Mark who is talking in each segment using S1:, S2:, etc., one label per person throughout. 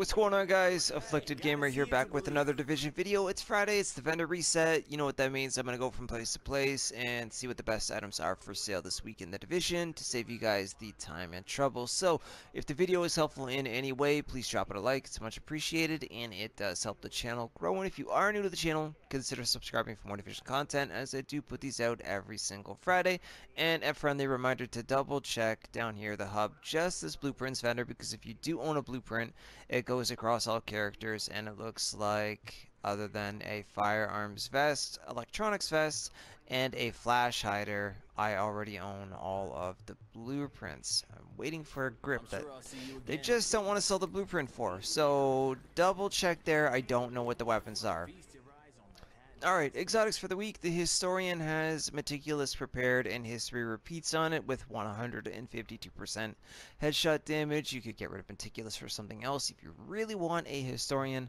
S1: What's going on, guys? Afflicted Gamer here, back with another Division video. It's Friday, it's the vendor reset. You know what that means. I'm going to go from place to place and see what the best items are for sale this week in the Division to save you guys the time and trouble. So, if the video is helpful in any way, please drop it a like. It's much appreciated, and it does help the channel grow. And if you are new to the channel, consider subscribing for more Division content, as I do put these out every single Friday. And a friendly reminder to double check down here the hub, just this blueprints vendor, because if you do own a blueprint, it goes across all characters, and it looks like, other than a firearms vest, electronics vest, and a flash hider, I already own all of the blueprints. I'm waiting for a grip that they just don't want to sell the blueprint for. So double check there. I don't know what the weapons are. Alright, exotics for the week. The Historian has Meticulous prepared, and history repeats on it with 152% headshot damage. You could get rid of Meticulous for something else if you really want a Historian.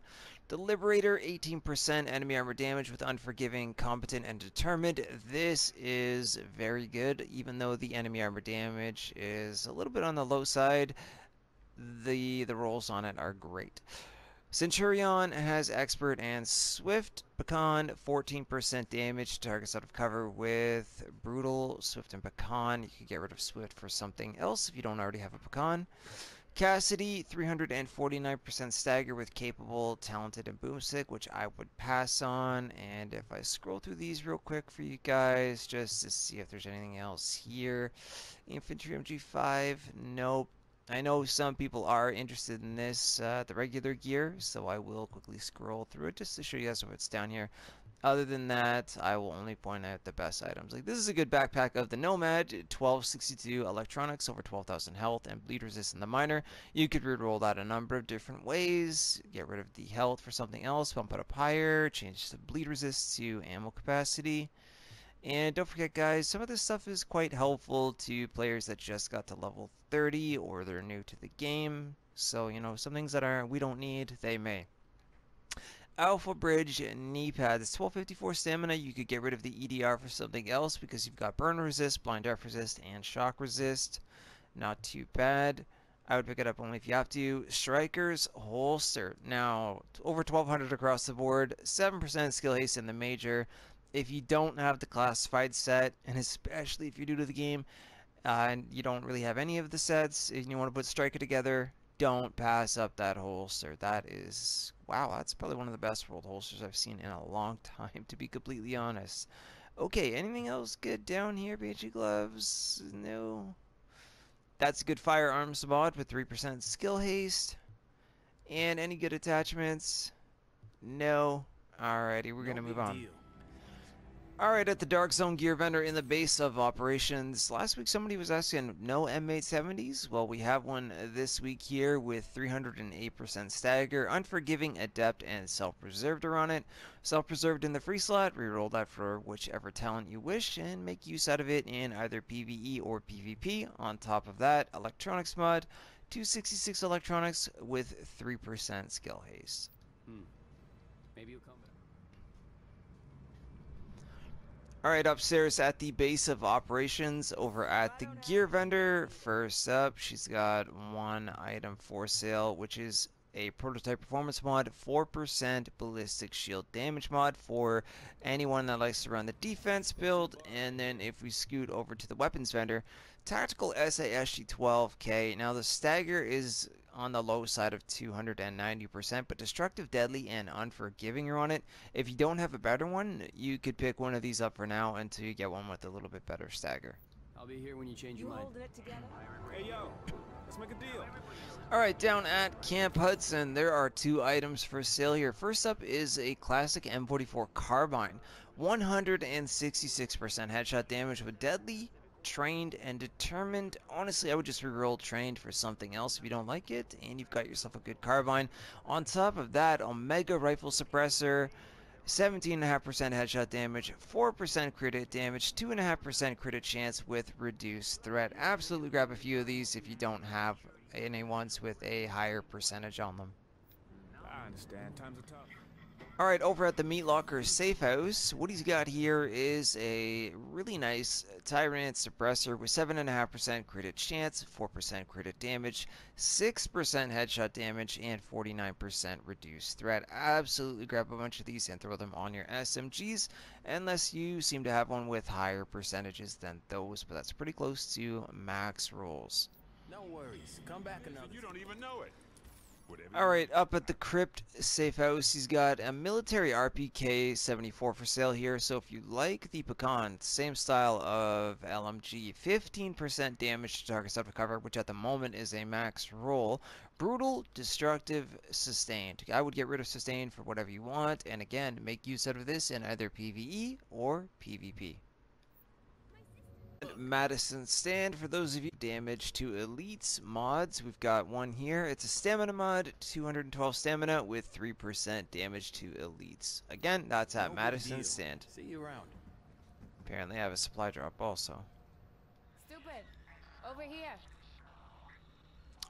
S1: The Liberator, 18% enemy armor damage with Unforgiving, Competent, and Determined. This is very good, even though the enemy armor damage is a little bit on the low side. The rolls on it are great. Centurion has Expert and Swift. Pecan, 14% damage to targets out of cover with Brutal, Swift, and Pecan. You could get rid of Swift for something else if you don't already have a Pecan. Cassidy, 349% stagger with Capable, Talented, and Boomstick, which I would pass on. And if I scroll through these real quick for you guys, just to see if there's anything else here. Infantry MG5, nope. I know some people are interested in this, the regular gear, so I will quickly scroll through it just to show you guys what's down here. Other than that, I will only point out the best items. Like, this is a good backpack of the Nomad, 1262 Electronics, over 12,000 health, and bleed resist in the minor. You could reroll that a number of different ways, get rid of the health for something else, bump it up higher, change the bleed resist to ammo capacity. And don't forget, guys, some of this stuff is quite helpful to players that just got to level 30 or they're new to the game. So, you know, some things that we don't need, they may. AlphaBridge knee pads, 1254 stamina. You could get rid of the EDR for something else because you've got burn resist, blind dart resist, and shock resist. Not too bad. I would pick it up only if you have to. Striker's holster. Now, over 1200 across the board, 7% skill haste in the major. If you don't have the classified set, and especially if you're new to the game, and you don't really have any of the sets, and you want to put Striker together, don't pass up that holster. That is, wow, that's probably one of the best rolled holsters I've seen in a long time, to be completely honest. Okay, anything else good down here? Banshee gloves? No. That's a good Firearms mod with 3% skill haste. And any good attachments? No. Alrighty, we're gonna move on. Alright, at the Dark Zone gear vendor in the base of operations. Last week somebody was asking, no M870s? Well, we have one this week here with 308% stagger, Unforgiving, Adept, and Self-Preserved are on it. Self-Preserved in the free slot, reroll that for whichever talent you wish, and make use out of it in either PvE or PvP. On top of that, Electronics Mod, 266 Electronics with 3% skill haste.
S2: Maybe you'll come back.
S1: Alright, upstairs at the base of operations over at the gear vendor. First up, she's got one item for sale, which is a prototype performance mod, 4% ballistic shield damage mod for anyone that likes to run the defense build. And then if we scoot over to the weapons vendor, tactical SASG 12K. Now the stagger is on the low side of 290%, but destructive, deadly, and unforgiving are on it. If you don't have a better one, you could pick one of these up for now until you get one with a little bit better stagger.
S2: I'll be here when you change your mind.
S3: Holding it together?
S4: Hey yo, let's make a deal.
S1: Alright, down at Camp Hudson, there are two items for sale here. First up is a classic M44 Carbine, 166% headshot damage with deadly, trained, and determined. Honestly, I would just reroll trained for something else if you don't like it, and you've got yourself a good carbine. On top of that, Omega Rifle Suppressor, 17.5% headshot damage, 4% crit hit damage, 2.5% crit hit chance with reduced threat. Absolutely grab a few of these if you don't have any ones with a higher percentage on them.
S4: I understand, times are tough.
S1: Alright, over at the Meat Locker Safe House, what he's got here is a really nice Ti-Rant Suppressor with 7.5% crit hit chance, 4% crit hit damage, 6% headshot damage, and 49% reduced threat. Absolutely grab a bunch of these and throw them on your SMGs, unless you seem to have one with higher percentages than those, but that's pretty close to max rolls.
S2: No worries. Come back another.
S4: You don't even know it.
S1: Alright, up at the Crypt Safe House, he's got a military RPK 74 for sale here. So if you like the Pecan, same style of LMG, 15% damage to targets out of cover, which at the moment is a max roll. Brutal, destructive, sustained. I would get rid of sustained for whatever you want, and again, make use out of this in either PvE or PvP. Madison stand, for those of you damage to elites mods, we've got one here. It's a stamina mod, 212 stamina with 3% damage to elites. Again, that's at Madison stand.
S2: See you around.
S1: Apparently I have a supply drop also.
S3: Stupid. Over here.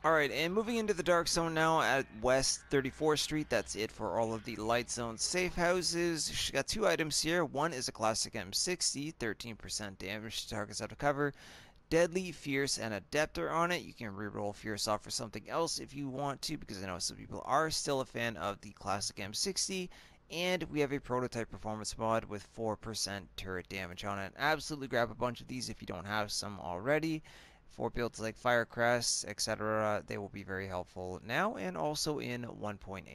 S1: Alright, and moving into the dark zone now at West 34th Street. That's it for all of the light zone safe houses. She's got two items here. One is a classic M60, 13% damage to targets out of cover. Deadly, Fierce, and Adeptor on it. You can reroll Fierce off for something else if you want to, because I know some people are still a fan of the classic M60. And we have a prototype performance mod with 4% turret damage on it. Absolutely grab a bunch of these if you don't have some already. For builds like Firecrest, etc., they will be very helpful now and also in 1.8.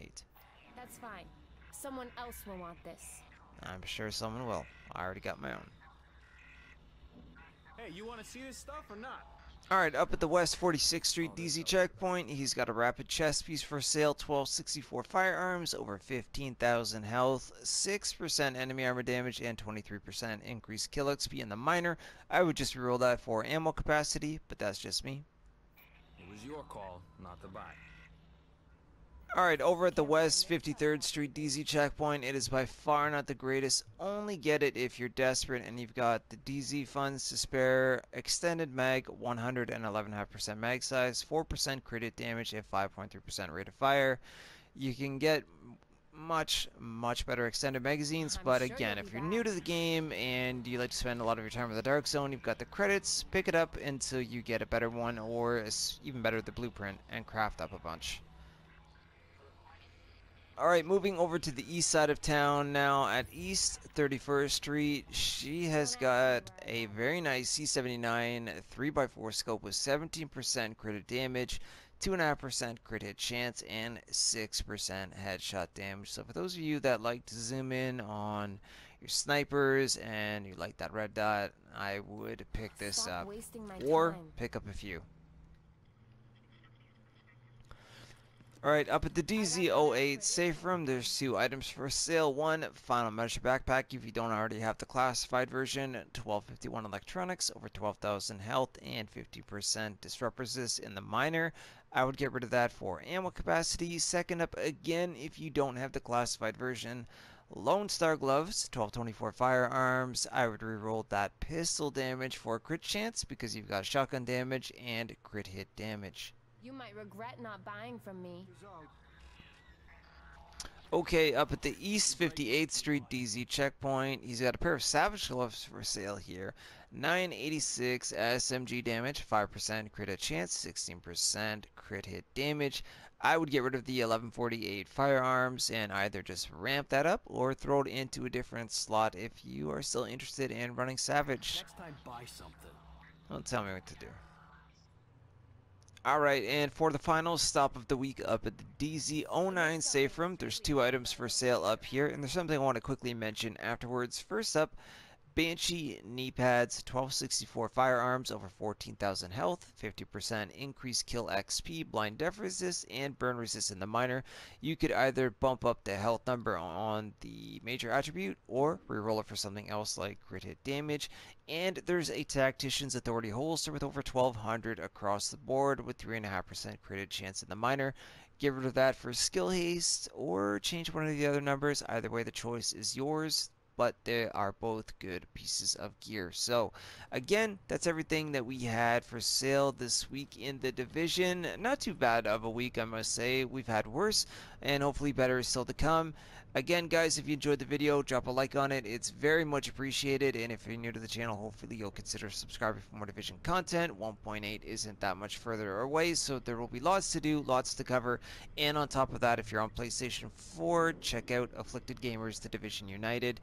S3: That's fine. Someone else will want this.
S1: I'm sure someone will. I already got my own.
S4: Hey, you want to see this stuff or not?
S1: Alright, up at the West 46th Street DZ checkpoint, he's got a rapid chest piece for sale, 1264 firearms, over 15,000 health, 6% enemy armor damage, and 23% increased kill XP in the minor. I would just reroll that for ammo capacity, but that's just me.
S2: It was your call, not to buy.
S1: Alright, over at the West 53rd Street DZ checkpoint, it is by far not the greatest. Only get it if you're desperate and you've got the DZ funds to spare. Extended mag, 111.5% mag size, 4% crit hit damage, and 5.3% rate of fire. You can get much better extended magazines, but again, if you're new to the game and you like to spend a lot of your time in the dark zone, you've got the credits. Pick it up until you get a better one, or even better, the blueprint, and craft up a bunch. Alright, moving over to the east side of town now at East 31st Street. She has got a very nice C79 3x4 scope with 17% crit hit damage, 2.5% crit hit chance, and 6% headshot damage. So for those of you that like to zoom in on your snipers and you like that red dot, I would pick this up, or pick up a few. Alright, up at the DZ08 safe room, there's two items for sale. One, final measure backpack if you don't already have the classified version, 1251 electronics, over 12,000 health, and 50% disrupt resist in the minor. I would get rid of that for ammo capacity. Second up, again, if you don't have the classified version, Lone Star gloves, 1224 firearms. I would reroll that pistol damage for crit chance because you've got shotgun damage and crit hit damage.
S3: You might regret not buying from me.
S1: Okay, up at the East 58th Street DZ checkpoint, he's got a pair of Savage gloves for sale here. 986 SMG damage, 5% crit hit chance, 16% crit hit damage. I would get rid of the 1148 firearms and either just ramp that up or throw it into a different slot if you are still interested in running Savage.
S2: Next time, buy something.
S1: Don't tell me what to do. Alright, and for the final stop of the week up at the DZ09 safe room, there's two items for sale up here, and there's something I want to quickly mention afterwards. First up, Banshee knee pads, 1264 firearms, over 14,000 health, 50% increased kill XP, blind def resist, and burn resist in the minor. You could either bump up the health number on the major attribute or reroll it for something else like crit hit damage. And there's a Tactician's Authority holster with over 1,200 across the board with 3.5% crit hit chance in the minor. Get rid of that for skill haste or change one of the other numbers. Either way, the choice is yours, but they are both good pieces of gear. So again, that's everything that we had for sale this week in the division. Not too bad of a week, I must say. We've had worse, and hopefully better is still to come. Again, guys, if you enjoyed the video, drop a like on it. It's very much appreciated. And if you're new to the channel, hopefully you'll consider subscribing for more Division content. 1.8 isn't that much further away, so there will be lots to do, lots to cover. And on top of that, if you're on PlayStation 4, check out Afflicted Gamers, The Division United.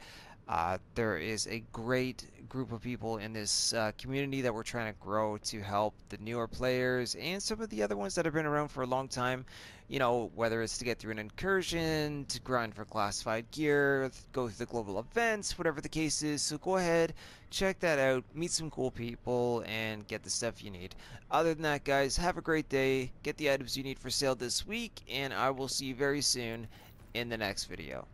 S1: There is a great group of people in this community that we're trying to grow to help the newer players and some of the other ones that have been around for a long time. You know, whether it's to get through an incursion, to grind for classified gear, go through the global events, whatever the case is. So go ahead, check that out, meet some cool people, and get the stuff you need. Other than that, guys, have a great day, get the items you need for sale this week, and I will see you very soon in the next video.